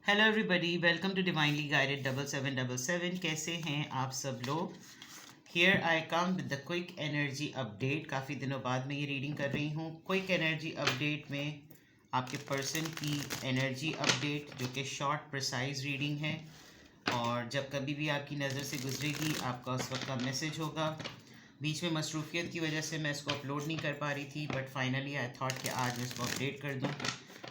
Hello everybody, welcome to divinely guided 7777। कैसे हैं आप सब लोग। Here I come with the quick energy update. काफ़ी दिनों बाद मैं ये रीडिंग कर रही हूँ। क्विक एनर्जी अपडेट में आपके पर्सन की एनर्जी अपडेट, जो कि शॉर्ट प्रिसाइज रीडिंग है, और जब कभी भी आपकी नज़र से गुजरेगी आपका उस वक्त का मैसेज होगा। बीच में मसरूफियत की वजह से मैं इसको अपलोड नहीं कर पा रही थी, बट फाइनली आई थॉट कि आज मैं इसको अपडेट कर दूँ।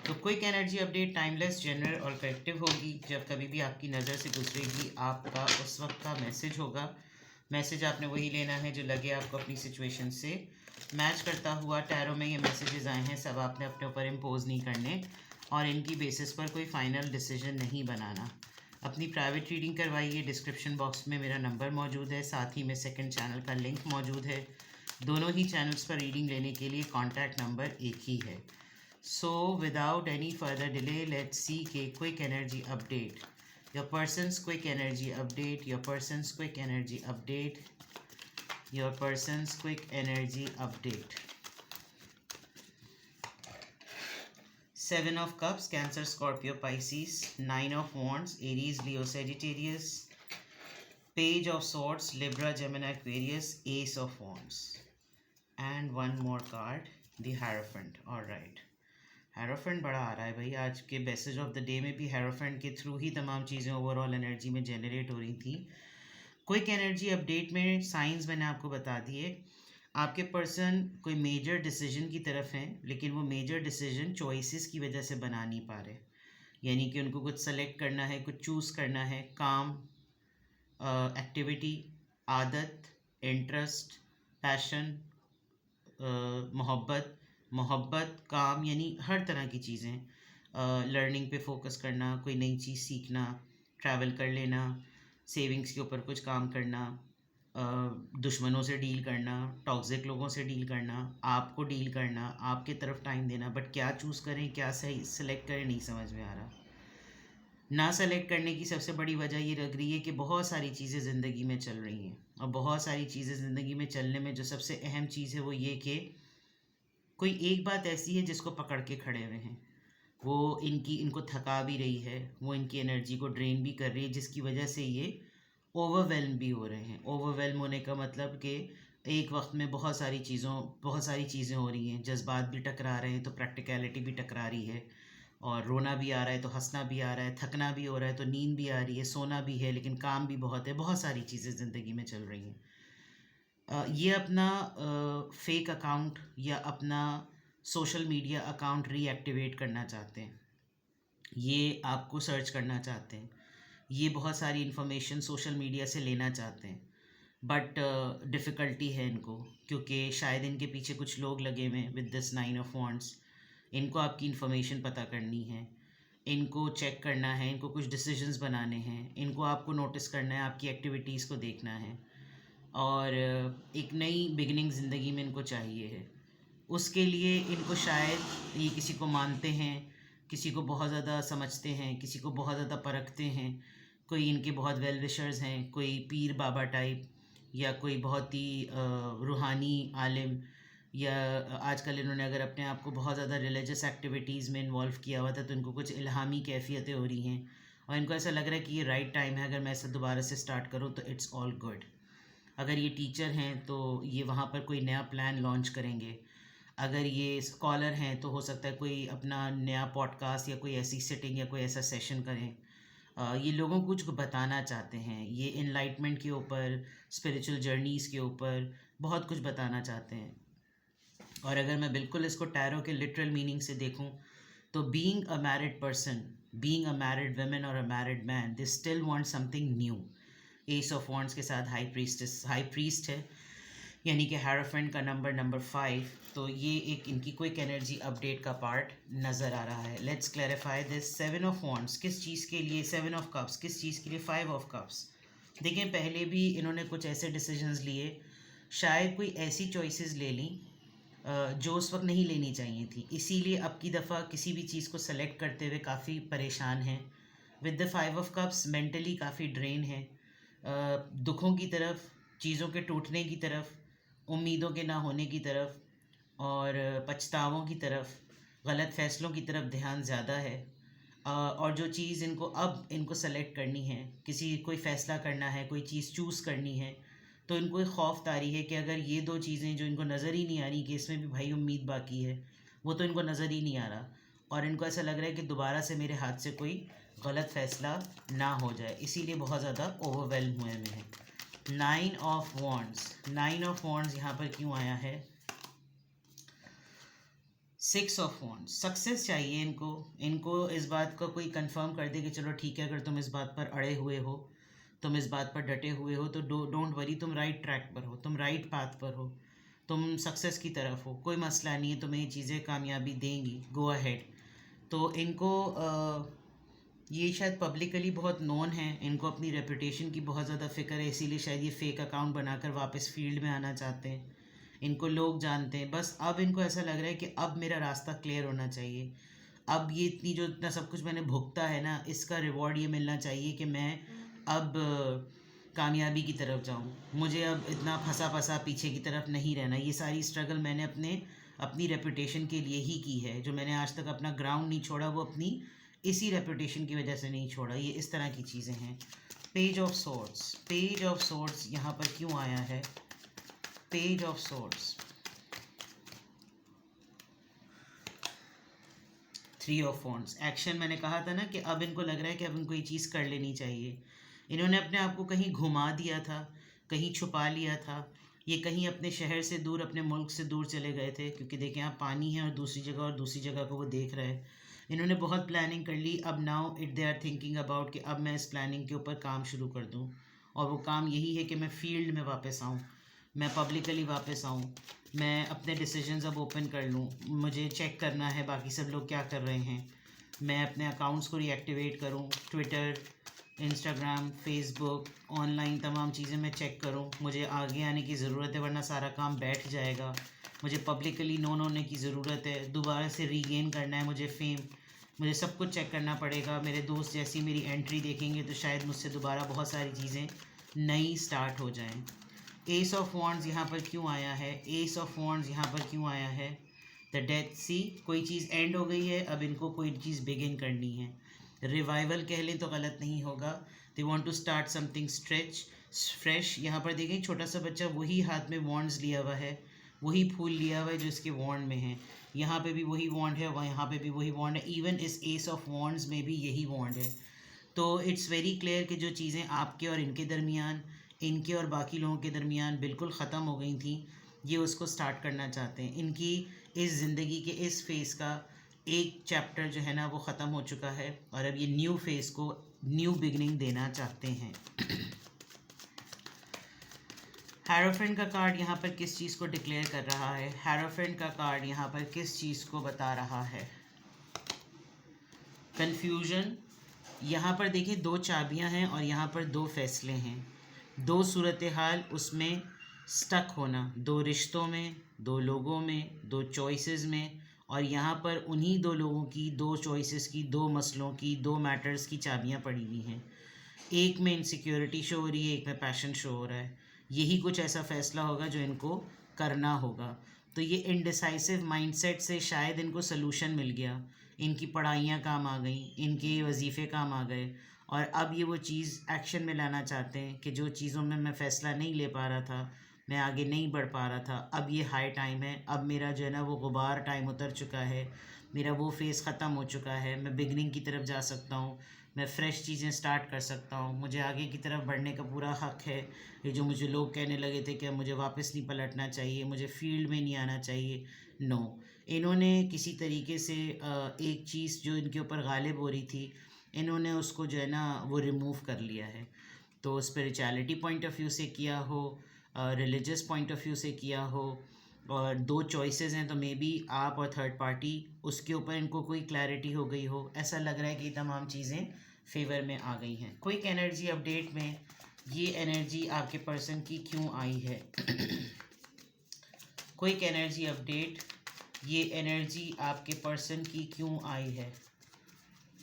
तो quick energy update timeless, general और करेक्टिव होगी। जब कभी भी आपकी नज़र से गुजरेगी आपका उस वक्त का मैसेज होगा। मैसेज आपने वही लेना है जो लगे आपको अपनी सिचुएशन से मैच करता हुआ। टैरो में ये मैसेजेस आए हैं, सब आपने अपने ऊपर इम्पोज नहीं करने और इनकी बेसिस पर कोई फ़ाइनल डिसीजन नहीं बनाना। अपनी प्राइवेट रीडिंग करवाइए। डिस्क्रिप्शन बॉक्स में मेरा नंबर मौजूद है, साथ ही में सेकंड चैनल का लिंक मौजूद है। दोनों ही चैनल्स पर रीडिंग लेने के लिए कॉन्टैक्ट नंबर एक ही है। So without any further delay, let's seek a quick energy update. Your person's quick energy update, your person's quick energy update, your person's quick energy update. Seven of Cups, Cancer, Scorpio, Pisces. Nine of Wands, Aries, Leo, Sagittarius. Page of Swords, Libra, Gemini, Aquarius. Ace of Wands. And one more card, the Hierophant. All right. Hierophant बड़ा आ रहा है भाई। आज के message of the day में भी hierophant के through ही तमाम चीज़ें ओवरऑल एनर्जी में जनरेट हो रही थी। क्विक एनर्जी अपडेट में साइंस मैंने आपको बता दिए। आपके पर्सन कोई मेजर डिसीजन की तरफ हैं, लेकिन वो मेजर डिसीजन चॉइसेस की वजह से बना नहीं पा रहे। यानी कि उनको कुछ सेलेक्ट करना है, कुछ चूज़ करना है। काम, एक्टिविटी, आदत, इंटरेस्ट, पैशन, मोहब्बत, काम, यानी हर तरह की चीज़ें। लर्निंग पे फोकस करना, कोई नई चीज़ सीखना, ट्रैवल कर लेना, सेविंग्स के ऊपर कुछ काम करना, दुश्मनों से डील करना, टॉक्सिक लोगों से डील करना, आपको डील करना, आपके तरफ टाइम देना। बट क्या चूज़ करें, क्या सही सेलेक्ट करें, नहीं समझ में आ रहा। ना सेलेक्ट करने की सबसे बड़ी वजह ये लग रही है कि बहुत सारी चीज़ें ज़िंदगी में चल रही हैं, और बहुत सारी चीज़ें ज़िंदगी में चलने में जो सबसे अहम चीज़ है वो ये कि कोई एक बात ऐसी है जिसको पकड़ के खड़े हुए हैं। वो इनको थका भी रही है, वो इनकी एनर्जी को ड्रेन भी कर रही है, जिसकी वजह से ये ओवरवेल्म भी हो रहे हैं। ओवरवेल्म होने का मतलब कि एक वक्त में बहुत सारी चीज़ें हो रही हैं। जज्बात भी टकरा रहे हैं तो प्रैक्टिकलिटी भी टकरा रही है, और रोना भी आ रहा है तो हंसना भी आ रहा है, थकना भी हो रहा है तो नींद भी आ रही है, सोना भी है, लेकिन काम भी बहुत है। बहुत सारी चीज़ें ज़िंदगी में चल रही हैं। ये अपना फेक अकाउंट या अपना सोशल मीडिया अकाउंट रीएक्टिवेट करना चाहते हैं। ये आपको सर्च करना चाहते हैं। ये बहुत सारी इन्फॉर्मेशन सोशल मीडिया से लेना चाहते हैं, बट डिफ़िकल्टी है इनको, क्योंकि शायद इनके पीछे कुछ लोग लगे हुए हैं with this nine of wands. इनको आपकी इन्फॉर्मेशन पता करनी है, इनको चेक करना है, इनको कुछ डिसीजंस बनाने हैं, इनको आपको नोटिस करना है, आपकी एक्टिविटीज़ को देखना है, और एक नई बिगिनिंग ज़िंदगी में इनको चाहिए है। उसके लिए इनको शायद ये किसी को मानते हैं, किसी को बहुत ज़्यादा समझते हैं, किसी को बहुत ज़्यादा परखते हैं। कोई इनके बहुत वेल विशर्स हैं, कोई पीर बाबा टाइप, या कोई बहुत ही रूहानी आलिम, या आजकल इन्होंने अगर अपने आप को बहुत ज़्यादा रिलीजियस एक्टिविटीज़ में इन्वॉल्व किया हुआ था तो इनको कुछ इल्हामी कैफियतें हो रही हैं, और इनको ऐसा लग रहा है कि ये राइट टाइम है, अगर मैं ऐसा दोबारा से स्टार्ट करूँ तो इट्स ऑल गुड। अगर ये टीचर हैं तो ये वहाँ पर कोई नया प्लान लॉन्च करेंगे। अगर ये स्कॉलर हैं तो हो सकता है कोई अपना नया पॉडकास्ट या कोई ऐसी सिटिंग या कोई ऐसा सेशन करें। ये लोगों को कुछ बताना चाहते हैं, ये इनलाइटमेंट के ऊपर, स्पिरिचुअल जर्नीज़ के ऊपर बहुत कुछ बताना चाहते हैं। और अगर मैं बिल्कुल इसको टैरो के लिटरल मीनिंग से देखूं तो being a married person, being a married women और a married man, they still want something new. Ace of wands के साथ हाई प्रीस्ट है, यानी कि हेरोफेंट का नंबर 5। तो ये एक इनकी क्विक एनर्जी अपडेट का पार्ट नज़र आ रहा है। Let's clarify this. 7 of wands किस चीज़ के लिए, 7 ऑफ कप्स किस चीज़ के लिए, 5 ऑफ कप्स। देखें, पहले भी इन्होंने कुछ ऐसे डिसीजंस लिए, शायद कोई ऐसी चॉइसेस ले ली जो उस वक्त नहीं लेनी चाहिए थी, इसीलिए अब की दफ़ा किसी भी चीज़ को सेलेक्ट करते हुए काफ़ी परेशान हैं। With the 5 of cups mentally काफ़ी ड्रेन है, दुखों की तरफ, चीज़ों के टूटने की तरफ, उम्मीदों के ना होने की तरफ, और पछतावों की तरफ, गलत फ़ैसलों की तरफ ध्यान ज़्यादा है। और जो चीज़ इनको सेलेक्ट करनी है, कोई फ़ैसला करना है, कोई चीज़ चूज़ करनी है, तो इनको एक खौफ तारी है कि अगर ये 2 चीज़ें जो इनको नज़र ही नहीं आ रही कि इसमें भी भाई उम्मीद बाकी है, वो तो इनको नज़र ही नहीं आ रहा, और इनको ऐसा लग रहा है कि दोबारा से मेरे हाथ से कोई गलत फ़ैसला ना हो जाए, इसीलिए बहुत ज़्यादा ओवरवेल्म हुए में है। 9 ऑफ वॉन्ड्स यहाँ पर क्यों आया है? 6 ऑफ वॉन्ड्स, सक्सेस चाहिए इनको इस बात का कोई कंफर्म कर दे कि चलो ठीक है, अगर तुम इस बात पर अड़े हुए हो, तुम इस बात पर डटे हुए हो, तो डोंट वरी, तुम राइट ट्रैक पर हो, तुम राइट पाथ पर हो, तुम सक्सेस की तरफ हो, कोई मसला नहीं है, तुम्हें ये चीज़ें कामयाबी देंगी, गो अहेड। तो इनको ये शायद पब्लिकली बहुत नोन है, इनको अपनी रेपुटेशन की बहुत ज़्यादा फ़िक्र है, इसीलिए शायद ये फ़ेक अकाउंट बनाकर वापस फील्ड में आना चाहते हैं। इनको लोग जानते हैं, बस अब इनको ऐसा लग रहा है कि अब मेरा रास्ता क्लियर होना चाहिए। अब ये इतना सब कुछ मैंने भुगता है ना, इसका रिवॉर्ड ये मिलना चाहिए कि मैं अब कामयाबी की तरफ जाऊँ। मुझे अब इतना फंसा फंसा पीछे की तरफ नहीं रहना। ये सारी स्ट्रगल मैंने अपनी रेपुटेशन के लिए ही की है। जो मैंने आज तक अपना ग्राउंड नहीं छोड़ा, वो अपनी इसी रेपुटेशन की वजह से नहीं छोड़ा। ये इस तरह की चीज़ें हैं। पेज ऑफ सोर्ड्स यहाँ पर क्यों आया है? Page of swords, 3 of wands, action. मैंने कहा था ना कि अब इनको लग रहा है कि अब इनको ये चीज़ कर लेनी चाहिए। इन्होंने अपने आप को कहीं घुमा दिया था, कहीं छुपा लिया था, ये कहीं अपने शहर से दूर, अपने मुल्क से दूर चले गए थे, क्योंकि देखें यहाँ पानी है और दूसरी जगह को वो देख रहे हैं। इन्होंने बहुत प्लानिंग कर ली। अब now they are thinking about कि अब मैं इस प्लानिंग के ऊपर काम शुरू कर दूँ, और वो काम यही है कि मैं फील्ड में वापस आऊँ, मैं पब्लिकली वापस आऊँ, मैं अपने डिसीजंस अब ओपन कर लूँ। मुझे चेक करना है बाकी सब लोग क्या कर रहे हैं, मैं अपने अकाउंट्स को रीएक्टिवेट करूँ, ट्विटर, इंस्टाग्राम, फेसबुक, ऑनलाइन तमाम चीज़ें मैं चेक करूँ। मुझे आगे आने की ज़रूरत है, वरना सारा काम बैठ जाएगा। मुझे पब्लिकली नोन होने की ज़रूरत है, दोबारा से रीगेन करना है मुझे फेम। मुझे सब कुछ चेक करना पड़ेगा। मेरे दोस्त जैसी मेरी एंट्री देखेंगे तो शायद मुझसे दोबारा बहुत सारी चीज़ें नई स्टार्ट हो जाएं। एस ऑफ वॉन्ड्स यहाँ पर क्यों आया है? एस ऑफ वॉन्ड्स यहाँ पर क्यों आया है? द डेथ सी, कोई चीज़ एंड हो गई है, अब इनको कोई चीज़ बिगिन करनी है। रिवाइवल कह लें तो गलत नहीं होगा। They want to start something fresh. यहाँ पर देखें छोटा सा बच्चा वही हाथ में वॉन्ड्स लिया हुआ है, वही फूल लिया हुआ है जो इसके वॉन्ड में है। यहाँ पे भी वही वॉन्ड है, वहाँ यहाँ पे भी वही वॉन्ड है, इवन इस एस ऑफ वॉन्ड्स में भी यही वॉन्ड है। तो इट्स वेरी क्लियर कि जो चीज़ें आपके और इनके दरमियान, इनके और बाकी लोगों के दरमियान बिल्कुल ख़त्म हो गई थी, ये उसको स्टार्ट करना चाहते हैं। इनकी इस ज़िंदगी के इस फेज़ का एक चैप्टर जो है ना वो ख़त्म हो चुका है, और अब ये न्यू फेज़ को न्यू बिगनिंग देना चाहते हैं। हैरोफेंट का कार्ड यहाँ पर किस चीज़ को डिक्लेयर कर रहा है? हैरोफेंट का कार्ड यहाँ पर किस चीज़ को बता रहा है? कन्फ्यूजन। यहाँ पर देखिए 2 चाबियाँ हैं और यहाँ पर 2 फैसले हैं, 2 सूरत हाल, उसमें स्टक होना, 2 रिश्तों में, 2 लोगों में, 2 चॉइसेस में, और यहाँ पर उन्हीं 2 लोगों की, 2 चॉइसेस की, 2 मसलों की, 2 मैटर्स की चाबियाँ पड़ी हुई हैं। एक में इनसिक्योरिटी शो हो रही है, एक में पैशन शो हो रहा है। यही कुछ ऐसा फ़ैसला होगा जो इनको करना होगा। तो ये इनडिसाइसिव माइंडसेट से शायद इनको सलूशन मिल गया, इनकी पढ़ाइयाँ काम आ गई, इनके वजीफ़े काम आ गए, और अब ये वो चीज़ एक्शन में लाना चाहते हैं कि जो चीज़ों में मैं फ़ैसला नहीं ले पा रहा था, मैं आगे नहीं बढ़ पा रहा था, अब ये हाई टाइम है। अब मेरा जो है ना वो गुबार टाइम उतर चुका है, मेरा वो फेज़ ख़त्म हो चुका है, मैं बिगनिंग की तरफ जा सकता हूँ, मैं फ़्रेश चीज़ें स्टार्ट कर सकता हूँ, मुझे आगे की तरफ बढ़ने का पूरा हक़ है। ये जो मुझे लोग कहने लगे थे कि मुझे वापस नहीं पलटना चाहिए, मुझे फील्ड में नहीं आना चाहिए, नो। इन्होंने किसी तरीके से एक चीज़ जो इनके ऊपर गालिब हो रही थी, इन्होंने उसको जो है ना वो रिमूव कर लिया है। तो स्पिरिचुअलिटी पॉइंट ऑफ व्यू से किया हो, रिलीजियस पॉइंट ऑफ व्यू से किया हो, और 2 चॉइसेस हैं, तो मे बी आप और थर्ड पार्टी, उसके ऊपर इनको कोई क्लैरिटी हो गई हो। ऐसा लग रहा है कि तमाम चीज़ें फेवर में आ गई हैं। क्विक एनर्जी अपडेट में ये एनर्जी आपके पर्सन की क्यों आई है? क्विक एनर्जी अपडेट, ये एनर्जी आपके पर्सन की क्यों आई है?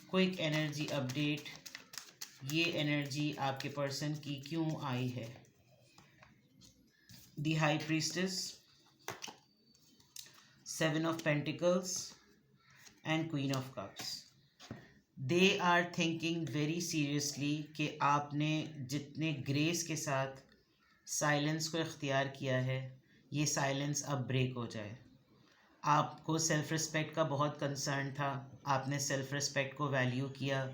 क्विक एनर्जी अपडेट, ये एनर्जी आपके पर्सन की क्यों आई है? The high priestess, 7 of Pentacles, and Queen of Cups. They are thinking very seriously कि आपने जितने ग्रेस के साथ साइलेंस को इख्तियार किया है, ये साइलेंस अब ब्रेक हो जाए। आपको सेल्फ़ रिस्पेक्ट का बहुत कंसर्न था, आपने सेल्फ़ रिस्पेक्ट को वैल्यू किया।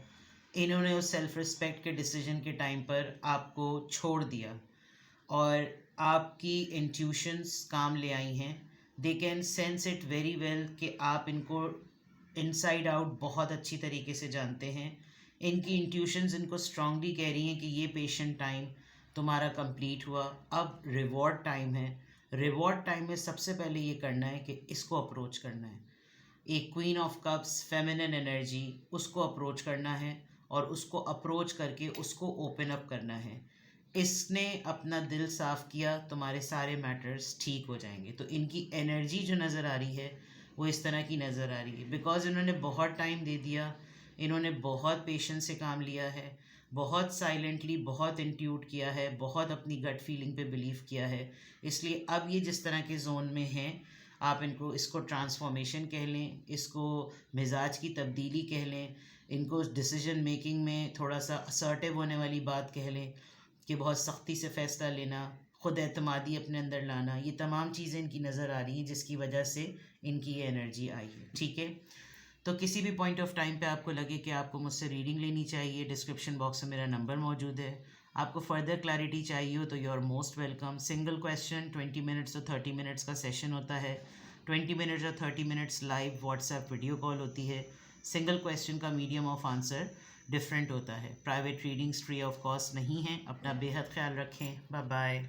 इन्होंने उस सेल्फ़ रिस्पेक्ट के डिसीजन के टाइम पर आपको छोड़ दिया और आपकी इंट्यूशंस काम ले आई हैं। They can sense it very well कि आप इनको इनसाइड आउट बहुत अच्छी तरीके से जानते हैं। इनकी इंट्यूशंस इनको स्ट्रांगली कह रही हैं कि ये पेशेंट टाइम तुम्हारा कंप्लीट हुआ, अब रिवॉर्ड टाइम है। रिवॉर्ड टाइम में सबसे पहले ये करना है कि इसको अप्रोच करना है। एक queen of cups feminine energy, उसको अप्रोच करना है और उसको अप्रोच करके उसको ओपन अप करना है। इसने अपना दिल साफ़ किया, तुम्हारे सारे मैटर्स ठीक हो जाएंगे। तो इनकी एनर्जी जो नज़र आ रही है वो इस तरह की नज़र आ रही है, बिकॉज़ इन्होंने बहुत टाइम दे दिया, इन्होंने बहुत पेशेंस से काम लिया है, बहुत साइलेंटली बहुत इंट्यूट किया है, बहुत अपनी गट फीलिंग पे बिलीव किया है। इसलिए अब ये जिस तरह के जोन में हैं, आप इनको इसको ट्रांसफॉर्मेशन कह लें, इसको मिजाज की तब्दीली कह लें, इनको डिसीजन मेकिंग में थोड़ा सा असर्टिव होने वाली बात कह लें कि बहुत सख्ती से फ़ैसला लेना, ख़ुद एतमादी अपने अंदर लाना, ये तमाम चीज़ें इनकी नज़र आ रही हैं जिसकी वजह से इनकी ये एनर्जी आई है। ठीक है, तो किसी भी पॉइंट ऑफ टाइम पे आपको लगे कि आपको मुझसे रीडिंग लेनी चाहिए, डिस्क्रिप्शन बॉक्स में मेरा नंबर मौजूद है। आपको फर्दर क्लैरिटी चाहिए हो तो you are most welcome. Single question 20 minutes और 30 मिनट्स का सेशन होता है। 20 मिनट्स और 30 minutes live WhatsApp video call होती है। सिंगल क्वेश्चन का मीडियम ऑफ आंसर डिफरेंट होता है। Private readings free of cost नहीं है। अपना बेहद ख्याल रखें। Bye bye.